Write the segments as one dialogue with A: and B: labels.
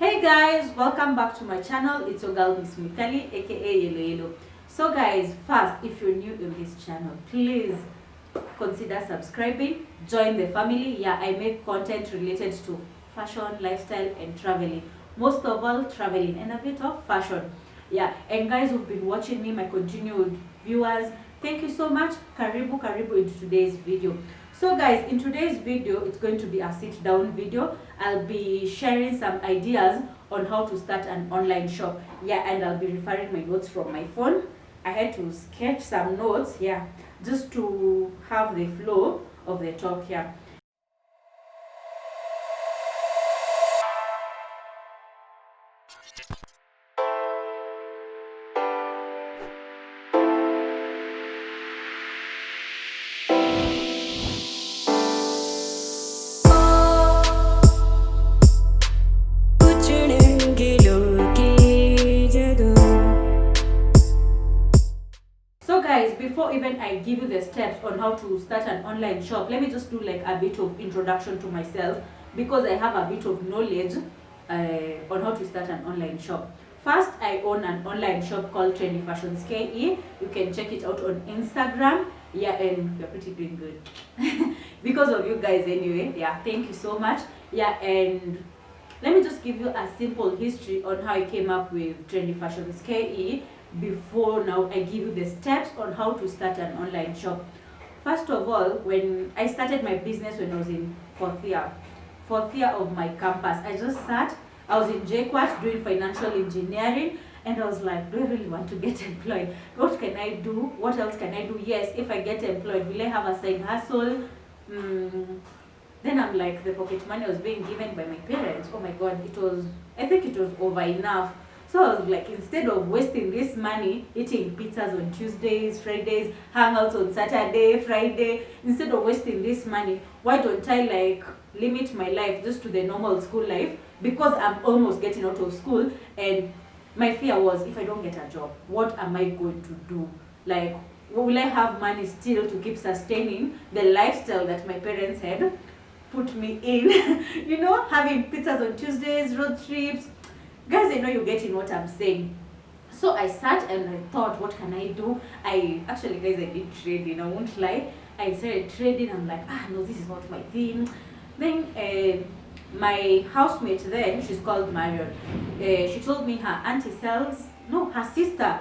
A: Hey guys, welcome back to my channel. It's your girl Miss Mikali, aka Yellow Yellow. So guys, first, if you're new in this channel, please consider subscribing, join the family. Yeah, I make content related to fashion, lifestyle and traveling. Most of all traveling and a bit of fashion. Yeah, and guys who've been watching me, my continued viewers, thank you so much. Karibu into today's video. So guys, in today's video, it's going to be a sit down video. I'll be sharing some ideas on how to start an online shop. Yeah, and I'll be referring my notes from my phone. I had to sketch some notes, yeah, just to have the flow of the talk here. Before even I give you the steps on how to start an online shop, let me just do like a bit of introduction to myself, because I have a bit of knowledge on how to start an online shop. First, I own an online shop called Trendyfaahionske. You can check it out on Instagram. Yeah, and we're pretty doing good because of you guys anyway. Yeah, thank you so much. Yeah, and let me just give you a simple history on how I came up with Trendyfaahionske before now I give you the steps on how to start an online shop. First of all, when I started my business when I was in fourth year of my campus, I was in JQuat doing financial engineering, and I was like, do I really want to get employed? What can I do? What else can I do? Yes, if I get employed, will I have a side hustle? Then I'm like, the pocket money I was being given by my parents, oh my god, I think it was over enough. So I was like, instead of wasting this money eating pizzas on Tuesdays, Fridays, hangouts on Saturday, Friday, instead of wasting this money, why don't I like limit my life just to the normal school life? Because I'm almost getting out of school, and my fear was, if I don't get a job, what am I going to do? Like, will I have money still to keep sustaining the lifestyle that my parents had put me in? You know, having pizzas on Tuesdays, road trips. Guys, I know you're getting what I'm saying. So I sat and I thought, what can I do? Guys, I did trading, I won't lie. I started trading. I'm like, no, this is not my thing. Then my housemate then, she's called Marion. She told me her auntie sells, no, her sister,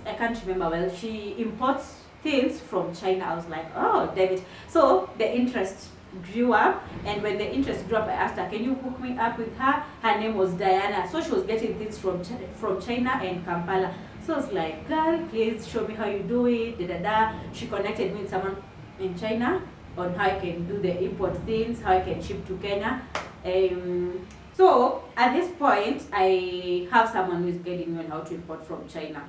A: I can't remember well, she imports things from China. I was like, oh, damn it. So the interest grew up, and when the interest grew up, I asked her, can you hook me up with her? Her name was Diana. So she was getting things from China and Kampala. So I was like, girl, please show me how you do it. She connected me with someone in China on how I can do the import things, how I can ship to Kenya. So at this point, I have someone who is guiding me on how to import from China.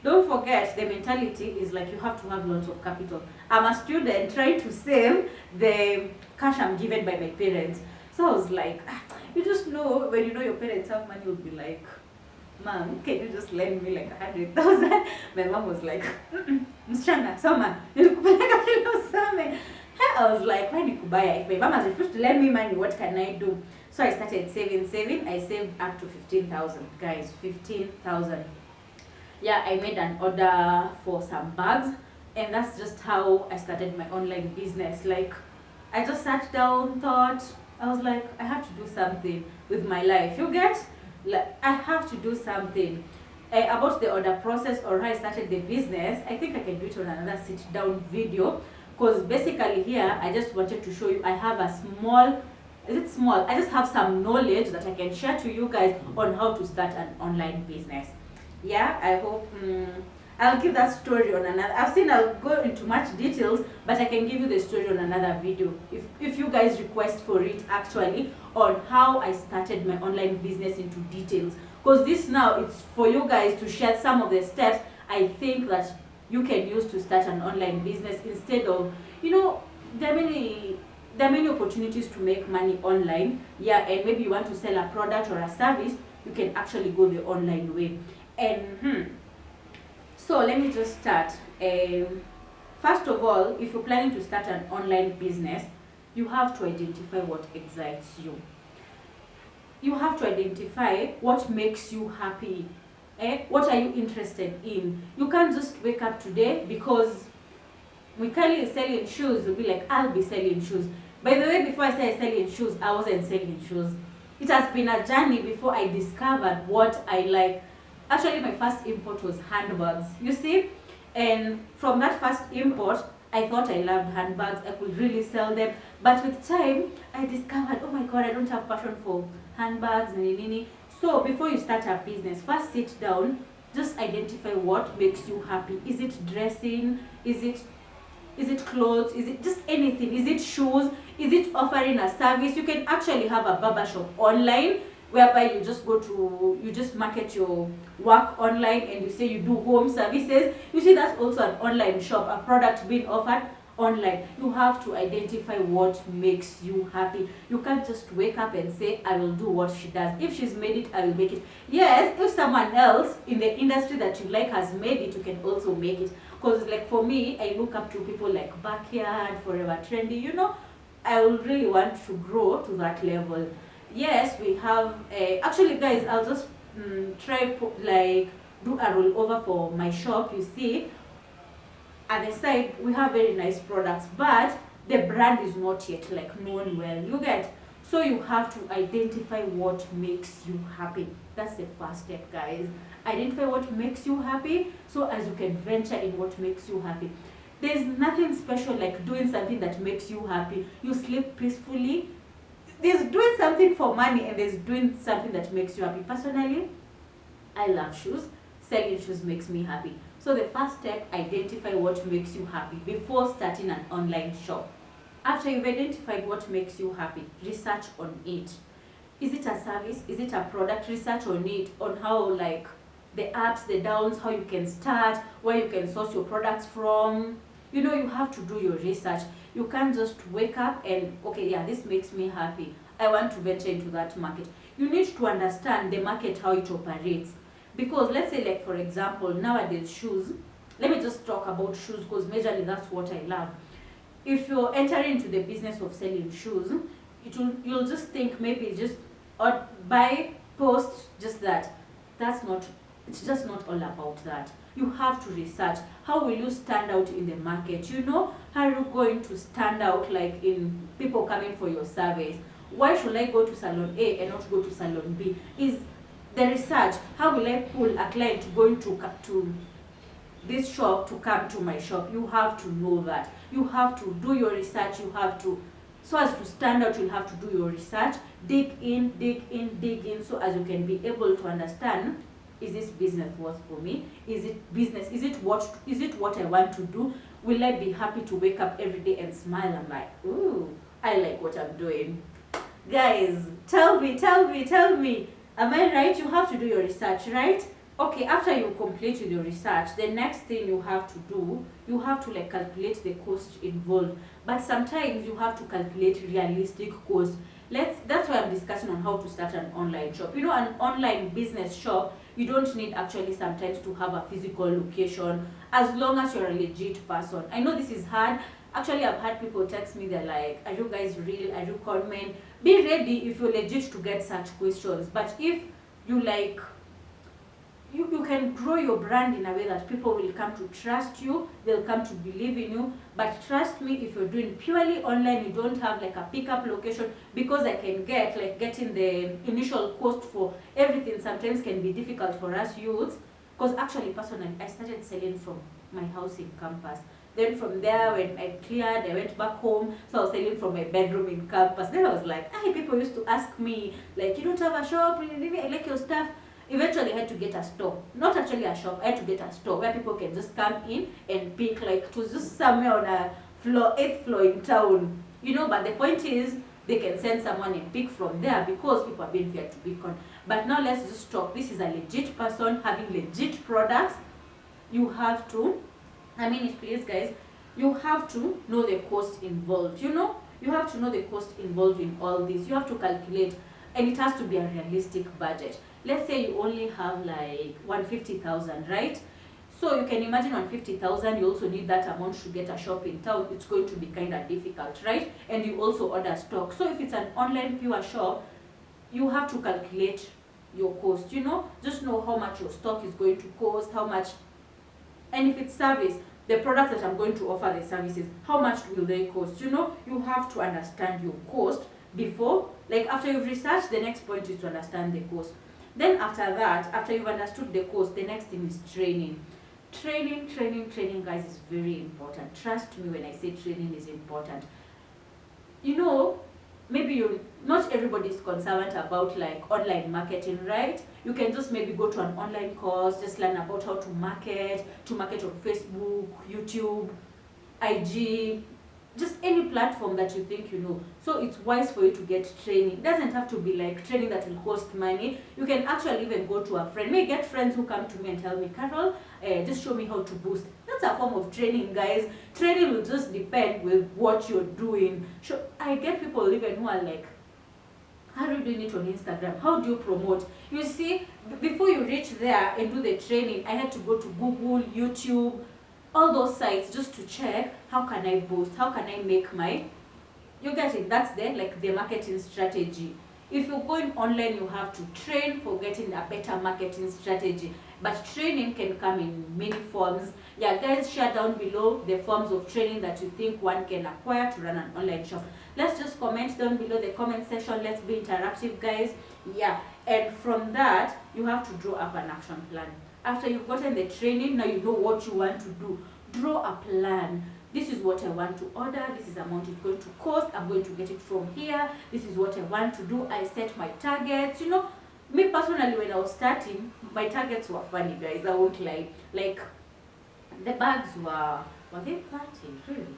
A: Don't forget, the mentality is like you have to have lots of capital. I'm a student trying to save the cash I'm given by my parents. So I was like, you just know, when you know your parents have money, you'll be like, Mom, can you just lend me like 100,000? My mom was like, msichana, soma, nilikupeleka shule usome. I was like, why nikubaya? If my mom has refused to lend me money, what can I do? So I started saving. I saved up to 15,000, guys, 15,000. Yeah, I made an order for some bags, and that's just how I started my online business. Like, I just sat down, thought, I was like, I have to do something with my life. You get? Like, I have to do something. About the order process or how I started the business, I think I can do it on another sit down video, because basically here I just wanted to show you I have a small, I just have some knowledge that I can share to you guys on how to start an online business. Yeah, I hope I'll give that story on another. I'll go into much details, but I can give you the story on another video if you guys request for it, actually, on how I started my online business into details, because this now it's for you guys to share some of the steps I think that you can use to start an online business, instead of, you know, there are many opportunities to make money online. Yeah, and maybe you want to sell a product or a service, you can actually go the online way. And so let me just start. First of all, if you're planning to start an online business, you have to identify what excites you. You have to identify what makes you happy. What are you interested in? You can't just wake up today because Mikali is selling shoes. You'll be like, I'll be selling shoes. By the way, before I started selling shoes, I wasn't selling shoes. It has been a journey before I discovered what I like. Actually, my first import was handbags, you see? And from that first import, I thought I loved handbags. I could really sell them. But with time, I discovered, oh my God, I don't have passion for handbags, nini. So before you start a business, first sit down, just identify what makes you happy. Is it dressing? Is it clothes? Is it just anything? Is it shoes? Is it offering a service? You can actually have a barbershop online whereby you just market your work online and you say you do home services. You see, that's also an online shop, a product being offered online. You have to identify what makes you happy. You can't just wake up and say, I will do what she does. If she's made it, I will make it. Yes, if someone else in the industry that you like has made it, you can also make it. Because like for me, I look up to people like Backyard, Forever Trendy, you know. I will really want to grow to that level. Yes, we have, actually guys, I'll just do a rollover for my shop. You see, at the side, we have very nice products, but the brand is not yet like known well, you get. So you have to identify what makes you happy. That's the first step, guys. Identify what makes you happy, so as you can venture in what makes you happy. There's nothing special like doing something that makes you happy. You sleep peacefully. There's doing something for money and there's doing something that makes you happy. Personally, I love shoes. Selling shoes makes me happy. So the first step, identify what makes you happy before starting an online shop. After you've identified what makes you happy, research on it. Is it a service? Is it a product? Research on it, on how like the ups, the downs, how you can start, where you can source your products from. You know, you have to do your research. You can't just wake up and, okay, yeah, this makes me happy. I want to venture into that market. You need to understand the market, how it operates. Because let's say like, for example, nowadays shoes, let me just talk about shoes because majorly that's what I love. If you're entering into the business of selling shoes, you'll just think maybe just or buy, post, just that. It's just not all about that. You have to research. How will you stand out in the market? You know, how are you going to stand out like in people coming for your service? Why should I go to salon A and not go to salon B? Is the research. How will I pull a client going to this shop to come to my shop? You have to know that. You have to do your research. You have to, so as to stand out, you'll have to do your research. Dig in, so as you can be able to understand, is this business worth for me? Is it business? Is it what I want to do? Will I be happy to wake up every day and smile? I'm like, ooh, I like what I'm doing. Guys, tell me. Am I right? You have to do your research, right? Okay, after you complete your research, the next thing you have to do, you have to like calculate the cost involved. But sometimes you have to calculate realistic cost. That's why I'm discussing on how to start an online shop. You know, an online business shop, you don't need actually sometimes to have a physical location as long as you're a legit person. I know this is hard. Actually, I've had people text me, they're like, are you guys real? Are you conmen? Be ready if you're legit to get such questions. But if you like, you can grow your brand in a way that people will come to trust you, they'll come to believe in you. But trust me, if you're doing purely online, you don't have like a pickup location, because I can get like getting the initial cost for everything sometimes can be difficult for us youths. Because actually, personally, I started selling from my house in campus. Then from there, when I cleared, I went back home. So I was selling from my bedroom in campus. Then I was like, hey, people used to ask me, like, you don't have a shop, I like your stuff. Eventually, I had to get a store. Not actually a shop, I had to get a store where people can just come in and pick, like, it was just somewhere on a floor, 8th floor in town. You know, but the point is, they can send someone and pick from there because people are being fair to pick on. But now let's just talk. This is a legit person having legit products. You have to, please guys, you have to know the cost involved. You know, you have to know the cost involved in all this. You have to calculate, and it has to be a realistic budget. Let's say you only have like 150,000, right? So you can imagine 150,000, you also need that amount to get a shop in town. It's going to be kind of difficult, right? And you also order stock. So if it's an online pure shop, you have to calculate your cost, just know how much your stock is going to cost, how much, and if it's service, the products that I'm going to offer, the services, how much will they cost? You have to understand your cost before, like after you've researched, the next point is to understand the cost. Then after that, after you've understood the cost, the next thing is training. Training, guys, is very important. Trust me when I say training is important. Maybe not everybody is concerned about like online marketing, right? You can just maybe go to an online course, just learn about how to market on Facebook, YouTube, IG, just any platform that you think you know. So it's wise for you to get training. It doesn't have to be like training that will cost money. You can actually even go to a friend. May get friends who come to me and tell me, Carol, just show me how to boost. That's a form of training, guys. Training will just depend with what you're doing. I get people even who are like, how are you doing it on Instagram? How do you promote? You see, before you reach there and do the training, I had to go to Google, YouTube, all those sites just to check how can I boost, how can I make you get it? That's the marketing strategy. If you're going online, you have to train for getting a better marketing strategy. But training can come in many forms. Yeah, guys, share down below the forms of training that you think one can acquire to run an online shop. Let's just comment down below the comment section. Let's be interactive, guys. Yeah, and from that, you have to draw up an action plan. After you've gotten the training, now you know what you want to do. Draw a plan. This is what I want to order. This is the amount it's going to cost. I'm going to get it from here. This is what I want to do. I set my targets. Me personally, when I was starting, my targets were funny, guys. I won't lie. Like, the bags were they 30? Really?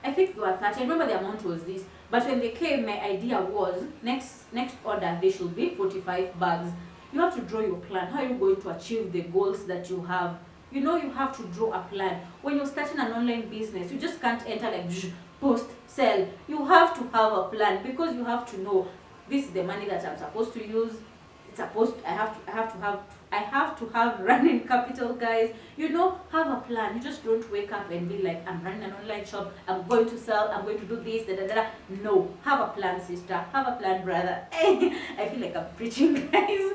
A: I think they were 30. I remember the amount was this. But when they came, my idea was, next order, they should be 45 bags. You have to draw your plan. How are you going to achieve the goals that you have? You have to draw a plan. When you're starting an online business, you just can't enter like post, sell. You have to have a plan, because you have to know, this is the money that I'm supposed to use. I have to have running capital, guys. Have a plan. You just don't wake up and be like, I'm running an online shop, I'm going to sell, I'm going to do this, No, have a plan, sister. Have a plan, brother. I feel like I'm preaching, guys.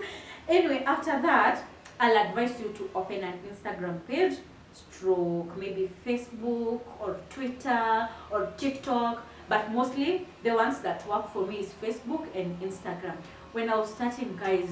A: Anyway, after that, I'll advise you to open an Instagram page, stroke maybe Facebook or Twitter or TikTok, but mostly the ones that work for me is Facebook and Instagram. When I was starting, guys,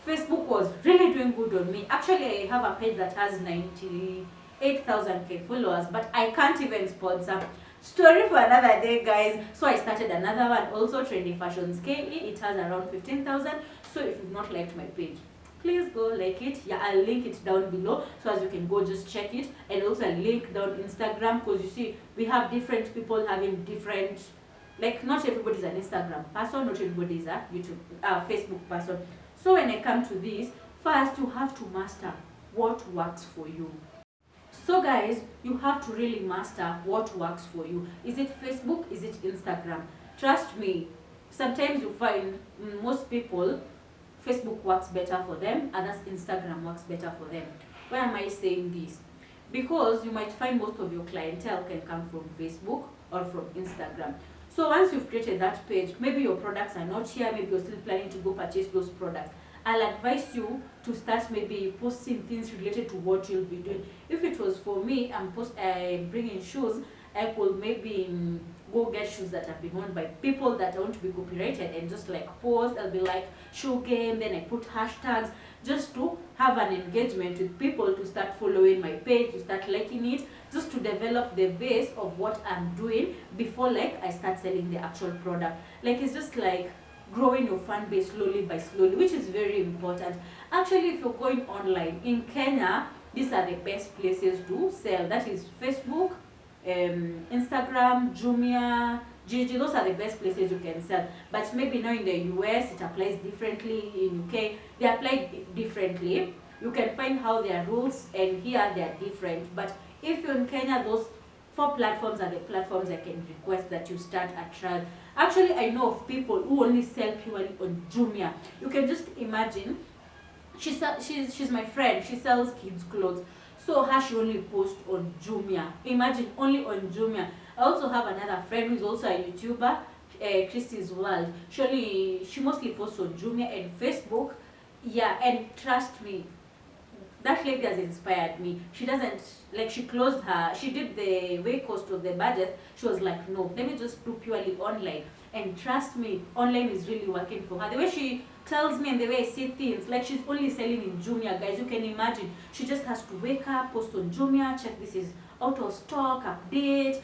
A: Facebook was really doing good on me. Actually, I have a page that has 98,000 followers, but I can't even sponsor. Story for another day, guys. So I started another one, also Trendyfaahionske. It has around 15,000. So if you've not liked my page, please go like it. Yeah, I'll link it down below, so as you can go just check it. And also I'll link down Instagram, because you see, we have different people having different, like, not everybody is an Instagram person, not everybody is a Facebook person. So when I come to this, first you have to master what works for you. So guys, you have to really master what works for you. Is it Facebook? Is it Instagram? Trust me, sometimes you find most people, Facebook works better for them, others Instagram works better for them. Why am I saying this? Because you might find most of your clientele can come from Facebook or from Instagram. So once you've created that page, maybe your products are not here, maybe you're still planning to go purchase those products. I'll advise you to start maybe posting things related to what you'll be doing. If it was for me, I'm bringing shoes, I could maybe go get shoes that have been worn by people that I want to be copyrighted, and just like post. I'll be like shoe game, then I put hashtags just to have an engagement with people, to start following my page, to start liking it, just to develop the base of what I'm doing before like I start selling the actual product. Like, it's just like growing your fan base slowly by slowly, which is very important. Actually, if you're going online in Kenya, these are the best places to sell. That is Facebook, Instagram, Jumia, Gigi. Those are the best places you can sell. But maybe now in the US it applies differently. In UK they apply differently. You can find how their rules, and here they are different. But if you're in Kenya, those 4 platforms are the platforms I can request that you start a trial. Actually, I know of people who only sell purely on Jumia. You can just imagine, she's my friend, she sells kids clothes. So she only posts on Jumia. Imagine, only on Jumia. I also have another friend who is also a YouTuber. Christy's World. She mostly posts on Jumia and Facebook. Yeah, and trust me, that lady has inspired me. She doesn't, like, she closed her, she did the way cost of the budget. She was like, no, let me just do purely online. And trust me, online is really working for her. The way she tells me and the way I see things, like, she's only selling in Jumia, guys. You can imagine. She just has to wake up, post on Jumia, check this is out of stock, update.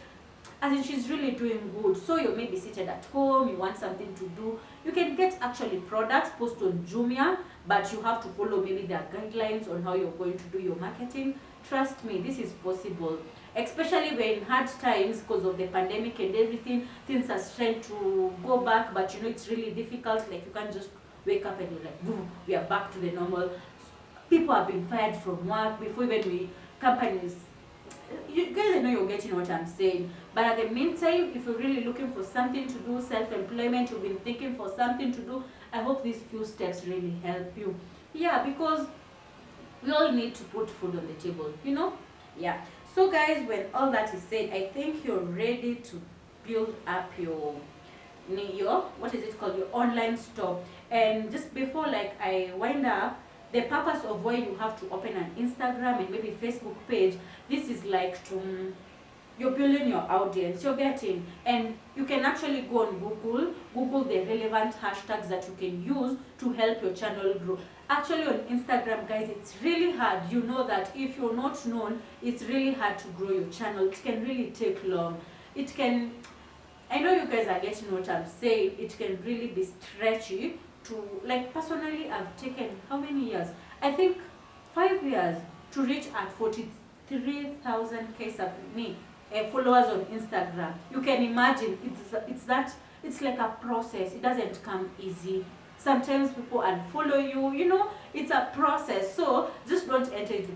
A: As in, she's really doing good. So you may be seated at home, you want something to do, you can get actually products, post on Jumia, but you have to follow maybe their guidelines on how you're going to do your marketing. Trust me, this is possible, especially when hard times because of the pandemic and everything, things are trying to go back, but you know it's really difficult. Like, you can't just wake up and you're like, boom, we are back to the normal. People have been fired from work before even companies. You guys, I know you're getting what I'm saying, but at the meantime, if you're really looking for something to do, self-employment, you've been thinking for something to do, I hope these few steps really help you. Yeah, because we all need to put food on the table, you know. Yeah, so guys, when all that is said, I think you're ready to build up your what is it called, your online store. And just before, like, I wind up, the purpose of why you have to open an Instagram and maybe Facebook page, this is like to, you're building your audience, you're getting, and you can actually go on Google the relevant hashtags that you can use to help your channel grow. Actually on Instagram, guys, it's really hard. You know that if you're not known, it's really hard to grow your channel. It can really take long. It can, I know you guys are getting what I'm saying, it can really be stretchy to, like, personally, I've taken how many years? I think 5 years to reach at 43,000 followers on Instagram. You can imagine, it's like a process. It doesn't come easy. Sometimes people unfollow you, you know, it's a process. So just don't enter into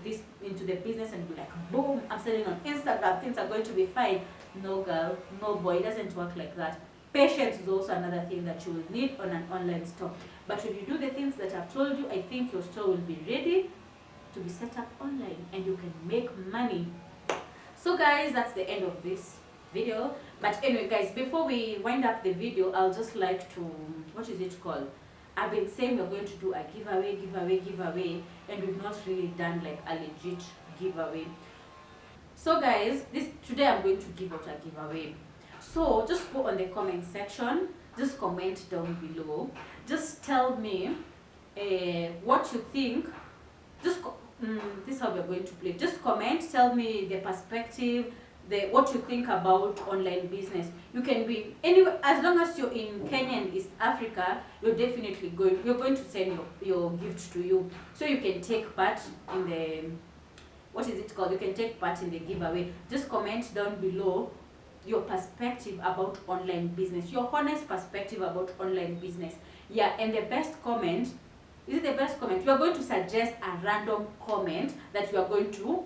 A: the business and be like, boom, I'm selling on Instagram, things are going to be fine. No girl, no boy, it doesn't work like that. Patience is also another thing that you will need on an online store. But when you do the things that I've told you, I think your store will be ready to be set up online and you can make money. So guys, that's the end of this video. But anyway, guys, before we wind up the video, I'll just like to, what is it called? I've been saying we're going to do a giveaway, and we've not really done like a legit giveaway. So guys, today I'm going to give out a giveaway. So just go on the comment section, just comment down below, just tell me what you think. This is how we're going to play. Just comment, tell me the perspective, what you think about online business. You can be anywhere, as long as you're in Kenya and East Africa, you're going to send your gift to you. So you can take part in the, what is it called? You can take part in the giveaway. Just comment down below your perspective about online business, your honest perspective about online business. Yeah, and the best comment, is it the best comment? You are going to suggest a random comment that you are going to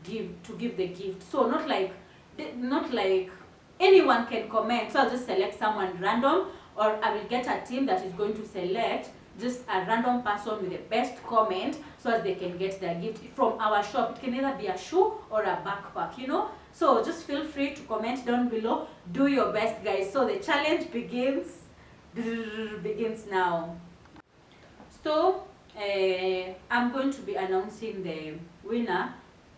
A: give the gift. So not like anyone can comment. So I'll just select someone random, or I will get a team that is going to select just a random person with the best comment so as they can get their gift from our shop. It can either be a shoe or a backpack, you know. So just feel free to comment down below. Do your best, guys. So the challenge begins now. So I'm going to be announcing the winner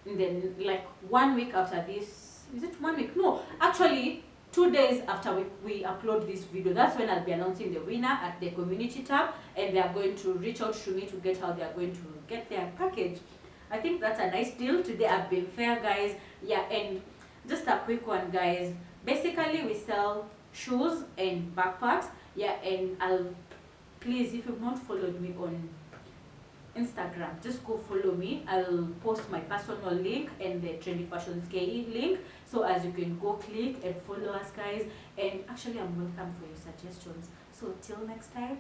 A: in the, like, 1 week after this. Is it 1 week? No, actually 2 days after we upload this video. That's when I'll be announcing the winner at the community tab, and they are going to reach out to me to get how they are going to get their package. I think that's a nice deal. Today I've been fair, guys. Yeah, and just a quick one, guys. Basically, we sell shoes and backpacks. Yeah, and please, if you've not followed me on Instagram, just go follow me. I'll post my personal link and the Trendyfaahionske link, so as you can go click and follow us, guys. And actually, I'm welcome for your suggestions. So till next time.